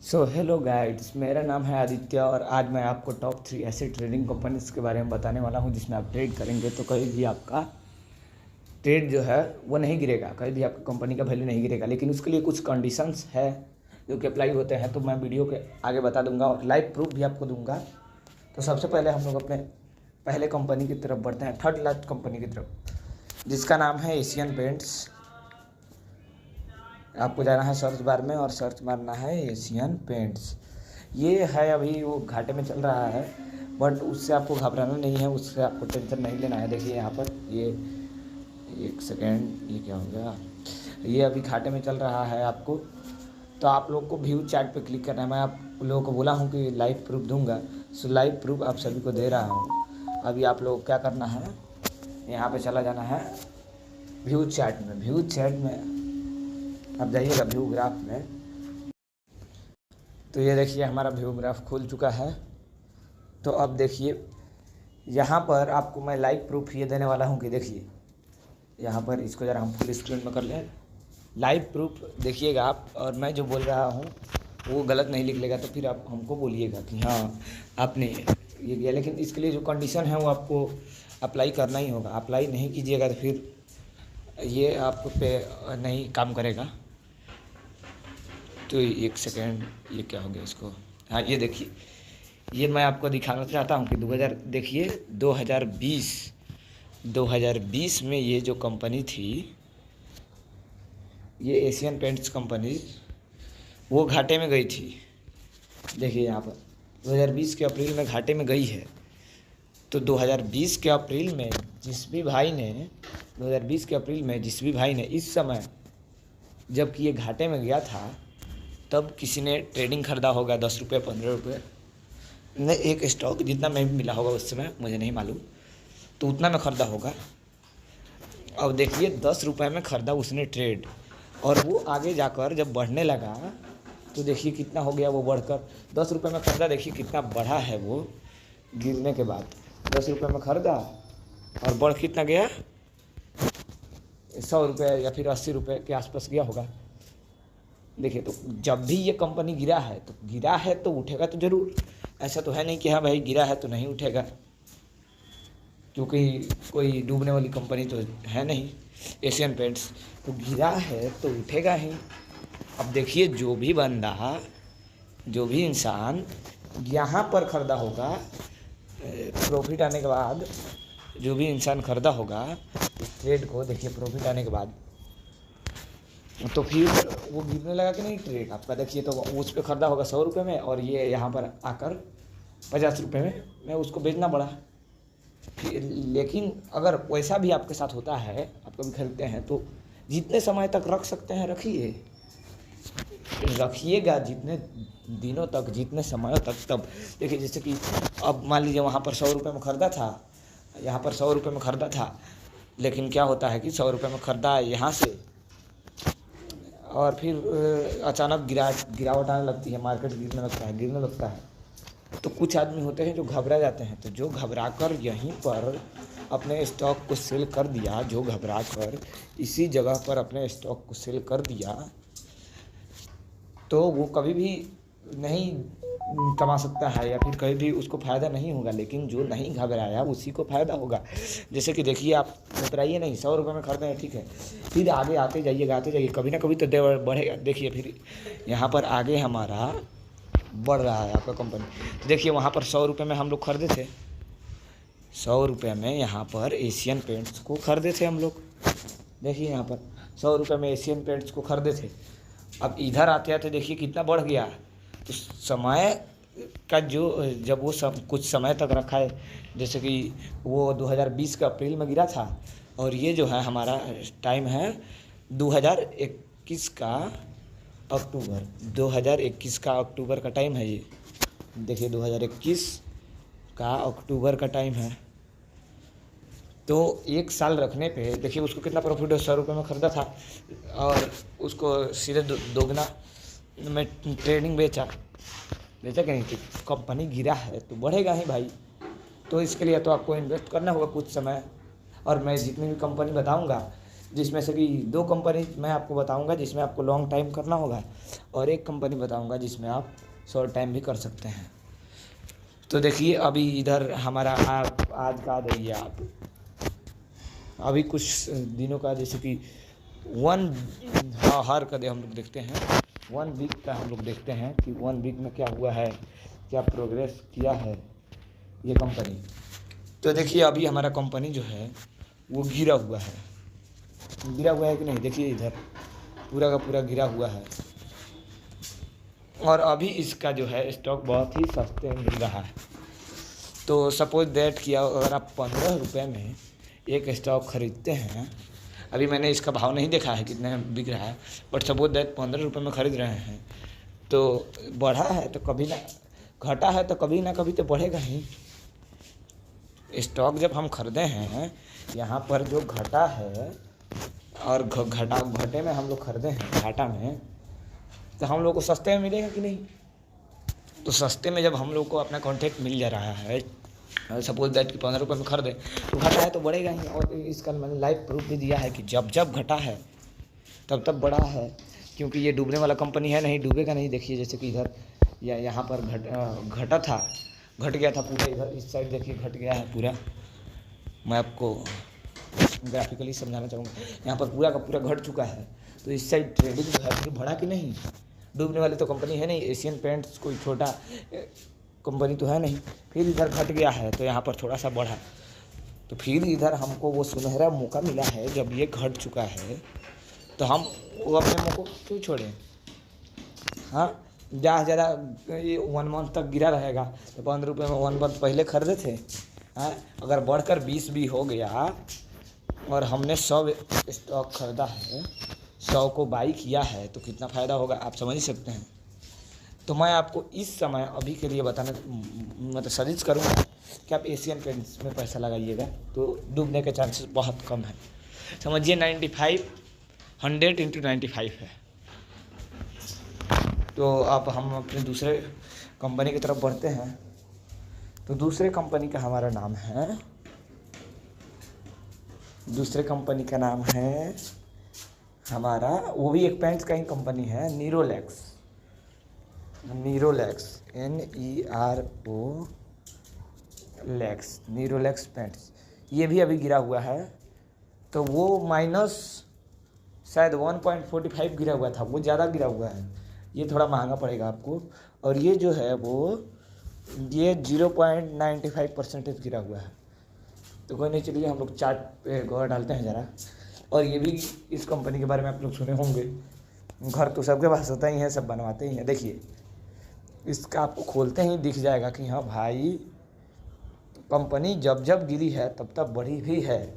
Hello guides, मेरा नाम है आदित्य और आज मैं आपको टॉप 3 ऐसे ट्रेडिंग कंपनीज के बारे में बताने वाला हूं जिसमें आप ट्रेड करेंगे तो कभी भी आपका ट्रेड जो है वो नहीं गिरेगा, कभी भी आपका कंपनी का वैल्यू नहीं गिरेगा। लेकिन उसके लिए कुछ कंडीशंस है जो कि अप्लाई होते हैं, तो मैं वीडियो के आगे बता दूंगा और लाइव प्रूफ भी आपको दूंगा। तो सबसे पहले हम लोग अपने पहले कंपनी की तरफ बढ़ते हैं, थर्ड लास्ट कंपनी की तरफ, जिसका नाम है एशियन पेंट्स। आपको जाना है सर्च बार में और सर्च मारना है एशियन पेंट्स। ये है अभी वो घाटे में चल रहा है, बट उससे आपको घबराना नहीं है, उससे आपको टेंशन नहीं लेना है। देखिए यहाँ पर ये एक सेकेंड, ये क्या हो गया, ये अभी घाटे में चल रहा है आपको। तो आप लोग को व्यू चार्ट पे क्लिक करना है। मैं आप लोगों को बोला हूँ कि लाइव प्रूफ दूंगा, सो लाइव प्रूफ आप सभी को दे रहा हूँ। अभी आप लोग क्या करना है, यहाँ पे चला जाना है व्यू चार्ट में। व्यू चार्ट में अब जाइएगा व्यू ग्राफ में, तो ये देखिए हमारा व्यू ग्राफ खुल चुका है। तो अब देखिए यहाँ पर आपको मैं लाइव प्रूफ ये देने वाला हूँ कि देखिए यहाँ पर, इसको ज़रा हम फुल स्क्रीन में कर लें। लाइव प्रूफ देखिएगा आप, और मैं जो बोल रहा हूँ वो गलत नहीं लिख लेगा तो फिर आप हमको बोलिएगा कि हाँ आपने ये किया। लेकिन इसके लिए जो कंडीशन है वो आपको अप्लाई करना ही होगा। अप्लाई नहीं कीजिएगा तो फिर ये आपको पे नहीं काम करेगा। तो एक सेकेंड, ये क्या हो गया इसको, हाँ ये देखिए, ये मैं आपको दिखाना चाहता हूँ कि 2020 में ये जो कंपनी थी, ये एशियन पेंट्स कंपनी, वो घाटे में गई थी। देखिए यहाँ पर 2020 के अप्रैल में घाटे में गई है। तो 2020 के अप्रैल में जिस भी भाई ने इस समय जबकि ये घाटे में गया था, तब किसी ने ट्रेडिंग ख़रीदा होगा 10 रुपये 15 रुपये ने एक स्टॉक, जितना में भी मिला होगा उस समय मुझे नहीं मालूम, तो उतना में ख़रीदा होगा। अब देखिए 10 रुपये में ख़रीदा उसने ट्रेड, और वो आगे जाकर जब बढ़ने लगा तो देखिए कितना हो गया वो बढ़कर। 10 रुपये में ख़रीदा, देखिए कितना बढ़ा है वो गिरने के बाद। 10 रुपये में ख़रीदा और बढ़ कितना गया, 100 रुपये या फिर 80 रुपये के आसपास गया होगा। देखिए तो जब भी ये कंपनी गिरा है तो उठेगा तो ज़रूर। ऐसा तो है नहीं कि हाँ भाई गिरा है तो नहीं उठेगा, क्योंकि कोई डूबने वाली कंपनी तो है नहीं एशियन पेंट्स। तो गिरा है तो उठेगा ही। अब देखिए जो भी इंसान यहाँ पर ख़रीदा होगा, प्रॉफिट आने के बाद जो भी इंसान ख़रीदा होगा इस ट्रेड को, देखिए प्रॉफिट आने के बाद तो फिर वो गिरने लगा कि नहीं ट्रेड आपका। देखिए तो उस पर ख़रीदा होगा 100 रुपये में, और ये यहाँ पर आकर 50 रुपये में उसको बेचना पड़ा। फिर लेकिन अगर वैसा भी आपके साथ होता है, आप कभी खरीदते हैं तो जितने समय तक रख सकते हैं रखिएगा, जितने दिनों तक, जितने समय तक। तब देखिए जैसे कि अब मान लीजिए वहाँ पर 100 रुपये में ख़रीदा था, यहाँ पर 100 रुपये में ख़रीदा था, लेकिन क्या होता है कि 100 रुपये में ख़रीदा यहाँ से, और फिर अचानक गिरावट आने लगती है, मार्केट गिरने लगता है। तो कुछ आदमी होते हैं जो घबरा जाते हैं, तो जो घबरा कर यहीं पर अपने स्टॉक को सेल कर दिया, जो घबरा कर इसी जगह पर अपने स्टॉक को सेल कर दिया, तो वो कभी भी नहीं कमा सकता है या फिर कभी भी उसको फ़ायदा नहीं होगा। लेकिन जो नहीं घबराया उसी को फ़ायदा होगा। जैसे कि देखिए आप घबराइए नहीं, 100 रुपये में खरीदे हैं ठीक है, फिर आगे आते जाइए, कभी ना कभी तो बढ़ेगा। देखिए फिर यहाँ पर आगे हमारा बढ़ रहा है आपका कंपनी। तो देखिए वहाँ पर 100 रुपये में हम लोग खरीदे थे, 100 रुपये में यहाँ पर एशियन पेंट्स को खरीदे थे हम लोग। देखिए यहाँ पर 100 रुपये में एशियन पेंट्स को खरीदे थे। अब इधर आते देखिए कितना बढ़ गया। तो समय का जब वो कुछ समय तक रखा है, जैसे कि वो 2020 का अप्रैल में गिरा था, और ये जो है हमारा टाइम है 2021 का अक्टूबर का टाइम है। ये देखिए 2021 का अक्टूबर का टाइम है। तो 1 साल रखने पे देखिए उसको कितना प्रॉफिट है। 100 रुपये में ख़रीदा था और उसको सीधे दोगुना में ट्रेडिंग बेचा कि नहीं। तो कंपनी गिरा है तो बढ़ेगा ही भाई। तो इसके लिए तो आपको इन्वेस्ट करना होगा कुछ समय, और मैं जितनी भी कंपनी बताऊंगा जिसमें से कि 2 कंपनी मैं आपको बताऊंगा जिसमें आपको लॉन्ग टाइम करना होगा, और एक कंपनी बताऊंगा जिसमें आप शॉर्ट टाइम भी कर सकते हैं। तो देखिए अभी इधर हमारा आप आज का देखिए आप अभी कुछ दिनों का, जैसे कि हर का हम लोग देखते हैं, 1 वीक का हम लोग देखते हैं कि 1 वीक में क्या हुआ है, क्या प्रोग्रेस किया है ये कंपनी। तो देखिए अभी हमारा कंपनी जो है वो गिरा हुआ है कि नहीं, देखिए इधर पूरा का पूरा गिरा हुआ है, और अभी इसका जो है स्टॉक बहुत ही सस्ते में मिल रहा है। तो सपोज दैट कि अगर आप 15 रुपये में एक स्टॉक खरीदते हैं, अभी मैंने इसका भाव नहीं देखा है कितने बिक रहा है, बट सपोज दैट 15 रुपये में खरीद रहे हैं, तो बढ़ा है तो कभी ना, घटा है तो कभी ना कभी तो बढ़ेगा ही। स्टॉक जब हम खरीदे हैं, यहाँ पर जो घटा है और घटे में हम लोग खरीदे हैं घाटा में, तो हम लोग को सस्ते में मिलेगा कि नहीं। तो सस्ते में जब हम लोग को अपना कॉन्ट्रैक्ट मिल जा रहा है, सपोज दैट कि 15 रुपये में खरीदे, तो घटा है तो बढ़ेगा ही। और इसका मैंने लाइव प्रूफ भी दिया है कि जब जब घटा है तब तब बढ़ा है, क्योंकि ये डूबने वाला कंपनी है नहीं, डूबेगा नहीं। देखिए जैसे कि इधर या यहाँ पर घटा था, घट गया था पूरा, इधर इस साइड देखिए घट गया है पूरा। मैं आपको ग्राफिकली समझाना चाहूँगा, यहाँ पर पूरा का पूरा घट चुका है, तो इस साइड ट्रेडिंग जो है फिर बढ़ा कि नहीं। डूबने वाली तो कंपनी है नहीं, एशियन पेंट्स कोई छोटा कंपनी तो है नहीं। फिर इधर घट गया है तो यहाँ पर थोड़ा सा बढ़ा, तो फिर इधर हमको वो सुनहरा मौका मिला है। जब ये घट चुका है तो हम वो अपने मौके को क्यों छोड़ें। हाँ, ज़्यादा ये 1 मंथ तक गिरा रहेगा, तो 15 रुपये में 1 मंथ पहले खरीदे थे। हाँ, अगर बढ़कर 20 भी हो गया और हमने 100 स्टॉक खरीदा है, 100 को बाई किया है, तो कितना फ़ायदा होगा आप समझ ही सकते हैं। तो मैं आपको इस समय अभी के लिए बताना मतलब सजेस्ट करूँगा कि आप एशियन पेंट्स में पैसा लगाइएगा, तो डूबने के चांसेस बहुत कम है। समझिए 95 100 × 95 है। तो अब हम अपने दूसरे कंपनी की तरफ बढ़ते हैं। तो दूसरे कंपनी का हमारा नाम है, दूसरे कंपनी का नाम है हमारा, वो भी एक पेंट्स का ही कंपनी है, नीरोलैक्स नीरोलैक्स पेंट्स। ये भी अभी गिरा हुआ है, तो वो माइनस शायद 1.45 गिरा हुआ था, वो ज़्यादा गिरा हुआ है, ये थोड़ा महंगा पड़ेगा आपको। और ये जो है वो ये 0.95% गिरा हुआ है। तो कोई नहीं, चलिए हम लोग चार्ट पे गौर डालते हैं ज़रा। और ये भी इस कंपनी के बारे में आप लोग सुने होंगे, घर तो सबके पास होता ही है, सब बनवाते ही हैं। देखिए इसका आपको खोलते ही दिख जाएगा कि हाँ भाई, कंपनी जब जब गिरी है तब तब बढ़ी भी है,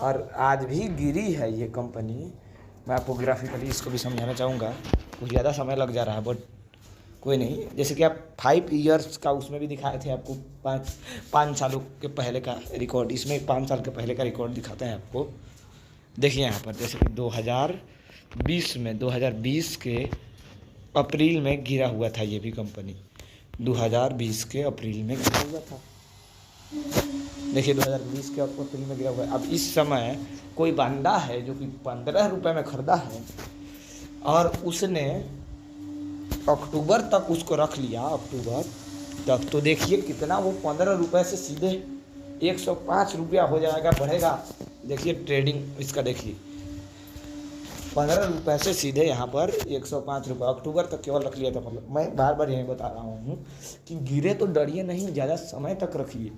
और आज भी गिरी है ये कंपनी। मैं आपको ग्राफिकली इसको भी समझाना चाहूँगा, कुछ ज़्यादा समय लग जा रहा है, बट कोई नहीं। जैसे कि आप 5 ईयर्स का उसमें भी दिखाए थे आपको, 5 सालों के पहले का रिकॉर्ड, इसमें 5 साल के पहले का रिकॉर्ड दिखाते हैं आपको। देखिए यहाँ पर जैसे कि 2020 के अप्रैल में गिरा हुआ था, ये भी कंपनी 2020 के अप्रैल में गिरा हुआ था। देखिए 2020 के अप्रैल में गिरा हुआ है। अब इस समय कोई बंदा है जो कि 15 रुपये में ख़रीदा है, और उसने अक्टूबर तक उसको रख लिया, अक्टूबर तक, तो देखिए कितना वो 15 रुपये से सीधे 105 रुपया हो जाएगा, बढ़ेगा। देखिए ट्रेडिंग इसका देखिए, 15 रुपये से सीधे यहाँ पर 105 रुपये अक्टूबर तक केवल रख लिया था। मतलब मैं बार बार यही बता रहा हूँ कि गिरे तो डरिए नहीं, ज़्यादा समय तक रखिए।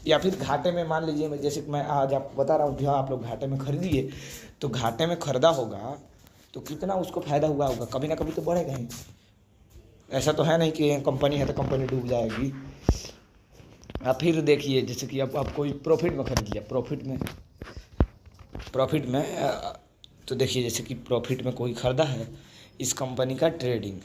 या फिर घाटे में मान लीजिए, जैसे कि मैं आज आपको बता रहा हूँ कि हाँ आप लोग घाटे में खरीदिए, तो घाटे में ख़रीदा होगा तो कितना उसको फ़ायदा हुआ होगा, कभी ना कभी तो बढ़ेगा ही। ऐसा तो है नहीं कि कंपनी है तो कंपनी डूब जाएगी। आप फिर देखिए जैसे कि आप कोई प्रॉफिट में खरीद लिया, प्रॉफिट में तो देखिए जैसे कि प्रॉफिट में कोई ख़रीदा है इस कंपनी का ट्रेडिंग,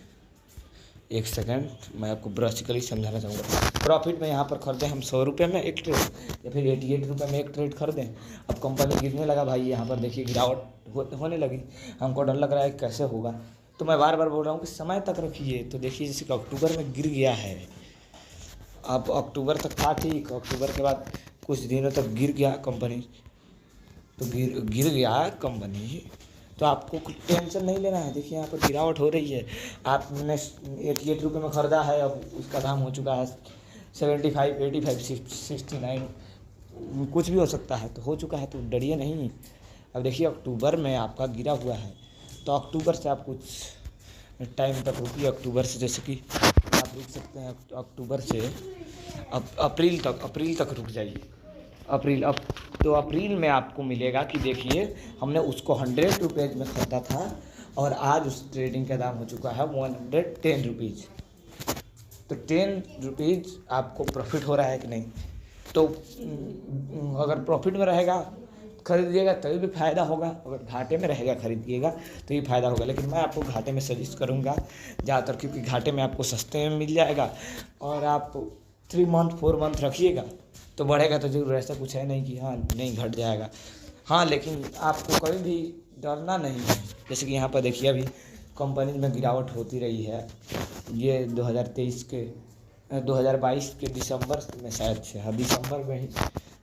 एक सेकंड मैं आपको ब्रासिकली समझाना चाहूँगा। प्रॉफिट में यहाँ पर खरीदें हम 100 रुपये में एक ट्रेड, या फिर 88 रुपये में एक ट्रेड खरीदें। अब कंपनी गिरने लगा भाई, यहाँ पर देखिए गिरावट होने लगी, हमको डर लग रहा है कैसे होगा। तो मैं बार बार बोल रहा हूँ कि समय तक रखिए। तो देखिए जैसे कि अक्टूबर में गिर गया है, अब अक्टूबर तक था ठीक, अक्टूबर के बाद कुछ दिनों तक गिर गया कंपनी, तो गिर गया कंपनी, तो आपको कुछ टेंशन नहीं लेना है। देखिए यहाँ पर गिरावट हो रही है। आपने 88 रुपये में ख़रीदा है, अब उसका दाम हो चुका है 75, 85, 69, कुछ भी हो सकता है, तो हो चुका है, तो डरिए नहीं। अब देखिए अक्टूबर में आपका गिरा हुआ है, तो अक्टूबर से आप कुछ टाइम तक रुकिए। अक्टूबर से जैसे कि आप रुक सकते हैं अक्टूबर से अब अप्रैल तक रुक जाइए। अब तो अप्रैल में आपको मिलेगा कि देखिए हमने उसको 100 रुपीज़ में ख़रीदा था और आज उस ट्रेडिंग का दाम हो चुका है 110 रुपीज़। तो 10 रुपीज़ आपको प्रॉफिट हो रहा है कि नहीं? तो अगर प्रॉफिट में रहेगा खरीदिएगा तभी भी फ़ायदा होगा, अगर घाटे में रहेगा खरीदिएगा तो ही फ़ायदा होगा। लेकिन मैं आपको घाटे में सजेस्ट करूँगा ज़्यादातर, क्योंकि घाटे में आपको सस्ते में मिल जाएगा और आप 3 मंथ 4 मंथ रखिएगा तो बढ़ेगा तो ज़रूर। ऐसा कुछ है नहीं कि हाँ नहीं घट जाएगा, हाँ, लेकिन आपको कभी भी डरना नहीं है। जैसे कि यहाँ पर देखिए अभी कंपनी में गिरावट होती रही है। ये 2022 के दिसंबर में शायद से, हाँ दिसंबर में ही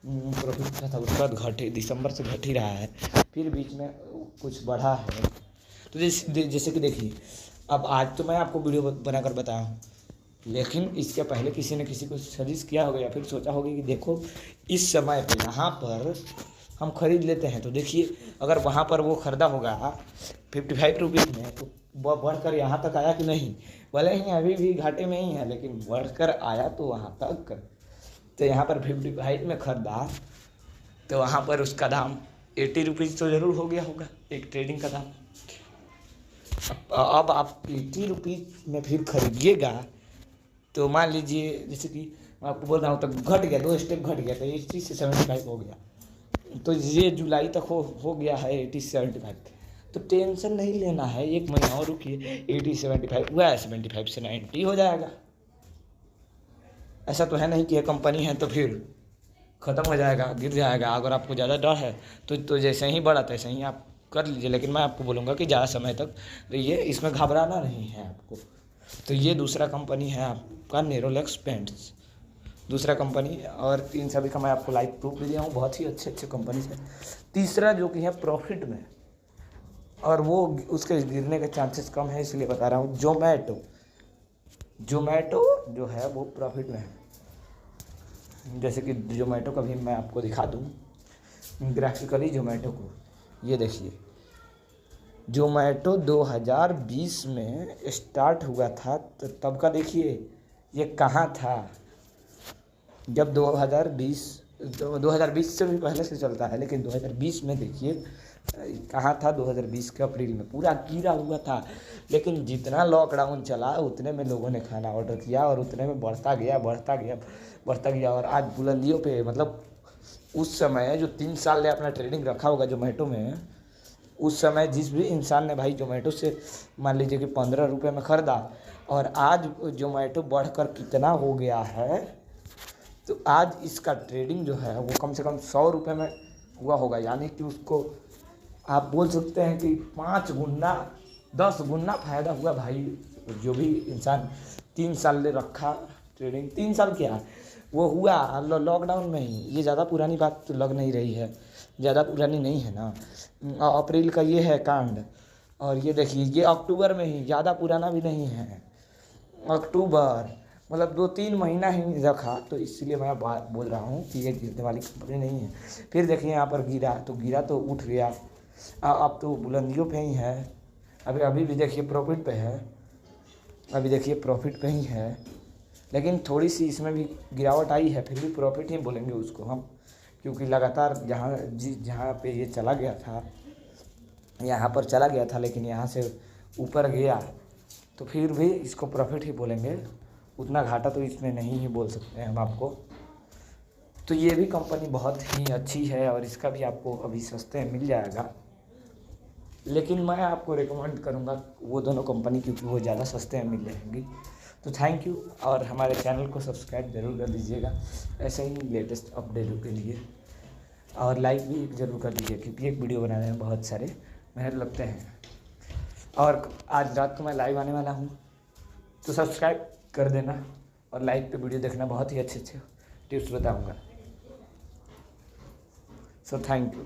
प्रॉफिट था, उसके बाद घटे, दिसंबर से घट ही रहा है, फिर बीच में कुछ बढ़ा है। तो जैसे कि देखिए अब आज तो मैं आपको वीडियो बनाकर बताया हूँ, लेकिन इसके पहले किसी ने किसी को सजेस्ट किया होगा या फिर सोचा होगा कि देखो इस समय पे यहाँ पर हम खरीद लेते हैं। तो देखिए अगर वहाँ पर वो ख़रीदा होगा 55 रुपीज़ में, तो वह बढ़कर यहाँ तक आया कि नहीं? भले ही अभी भी घाटे में ही है, लेकिन बढ़कर आया तो वहाँ तक। तो यहाँ पर 55 में ख़रीदा तो वहाँ पर उसका दाम 80 रुपीज़ तो ज़रूर हो गया होगा, एक ट्रेडिंग का दाम। अब आप 80 रुपीज़ में फिर खरीदिएगा तो मान लीजिए जैसे कि मैं आपको बोल रहा हूँ, तो घट गया, 2 स्टेप घट गया, तो 80 से 75 हो गया। तो ये जुलाई तक हो गया है 80 से 75। तो टेंशन नहीं लेना है, 1 महीना और रुकिए, 80 75 हुआ है, 75 से 90 हो जाएगा। ऐसा तो है नहीं कि ये कंपनी है तो फिर ख़त्म हो जाएगा, गिर जाएगा। अगर आपको ज़्यादा डर है तो जैसे ही बढ़ा तैसे ही आप कर लीजिए, लेकिन मैं आपको बोलूँगा कि ज़्यादा समय तक ये इसमें घबराना नहीं है आपको। तो ये दूसरा कंपनी है आपका नेरोलैक्स पेंट्स, दूसरा कंपनी, और इन सभी का मैं आपको लाइव प्रूफ भी दिया हूँ, बहुत ही अच्छे अच्छे है। तीसरा जो कि है प्रॉफिट में, और वो उसके गिरने के चांसेस कम है, इसलिए बता रहा हूँ। जोमेटो जो है वो प्रॉफिट में है। जैसे कि जोमेटो का भी मैं आपको दिखा दूँ ग्राफिकली जोमेटो को। ये देखिए जोमेटो 2020 में स्टार्ट हुआ था, तो तब का देखिए ये कहाँ था। जब 2020 से भी पहले से चलता है, लेकिन 2020 में देखिए कहाँ था। 2020 के अप्रैल में पूरा गिरा हुआ था, लेकिन जितना लॉकडाउन चला उतने में लोगों ने खाना ऑर्डर किया और उतने में बढ़ता गया और आज बुलंदियों पे, मतलब उस समय जो 3 साल ने अपना ट्रेडिंग रखा होगा जोमेटो में, उस समय जिस भी इंसान ने भाई जोमेटो से मान लीजिए कि 15 रुपये में ख़रीदा, और आज जोमेटो बढ़कर कितना हो गया है, तो आज इसका ट्रेडिंग जो है वो कम से कम 100 रुपये में हुआ होगा। यानी कि उसको आप बोल सकते हैं कि 5 गुना 10 गुना फ़ायदा हुआ भाई। जो भी इंसान 3 साल ले रखा ट्रेडिंग, 3 साल क्या वो हुआ लॉकडाउन में ही। ये ज़्यादा पुरानी बात तो लग नहीं रही है, ज़्यादा पुरानी नहीं है ना। अप्रैल का ये है कांड, और ये देखिए ये अक्टूबर में ही, ज़्यादा पुराना भी नहीं है। अक्टूबर मतलब 2-3 महीना ही रखा, तो इसलिए मैं बात बोल रहा हूँ कि ये गिरने वाली कंपनी नहीं है। फिर देखिए यहाँ पर गिरा तो उठ गया, अब तो बुलंदियों पे ही है। अभी भी देखिए प्रॉफिट पे है, अभी देखिए प्रॉफिट पे ही है, लेकिन थोड़ी सी इसमें भी गिरावट आई है, फिर भी प्रॉफिट ही बोलेंगे उसको हम, क्योंकि लगातार जहाँ पे ये चला गया था, यहाँ पर चला गया था, लेकिन यहाँ से ऊपर गया, तो फिर भी इसको प्रॉफिट ही बोलेंगे। उतना घाटा तो इसमें नहीं ही बोल सकते हैं हम आपको। तो ये भी कंपनी बहुत ही अच्छी है और इसका भी आपको अभी सस्ते में मिल जाएगा, लेकिन मैं आपको रिकमेंड करूँगा वो दोनों कंपनी, क्योंकि वो ज़्यादा सस्ते में मिल जाएंगी। तो थैंक यू, और हमारे चैनल को सब्सक्राइब ज़रूर कर दीजिएगा ऐसे ही लेटेस्ट अपडेटों के लिए, और लाइक भी ज़रूर कर दीजिए, क्योंकि एक वीडियो बनाने में बहुत सारे मेहनत लगते हैं। और आज रात को मैं लाइव आने वाला हूँ, तो सब्सक्राइब कर देना, और लाइव पे वीडियो देखना, बहुत ही अच्छे अच्छे टिप्स बताऊँगा। So thank you.